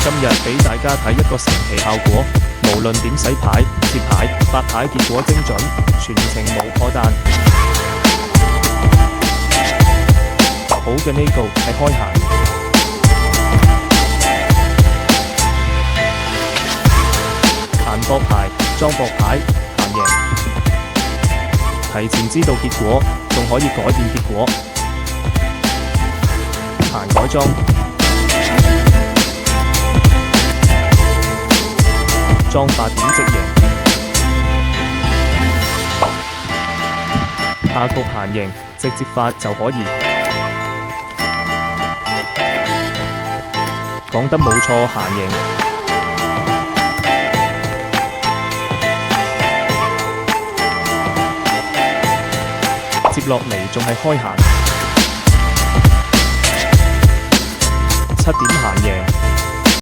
今日俾大家睇一個神奇效果，無論點洗牌、接牌、發牌，結果精準，全程無破綻。好嘅，呢個係開閒。閒博牌、裝博牌、閒贏。提前知道結果，仲可以改變結果。閒改裝。裝8點即贏，下局閒贏，直接發就可以。講得冇錯，閒贏。接落嚟仲係開閒，7點閒贏。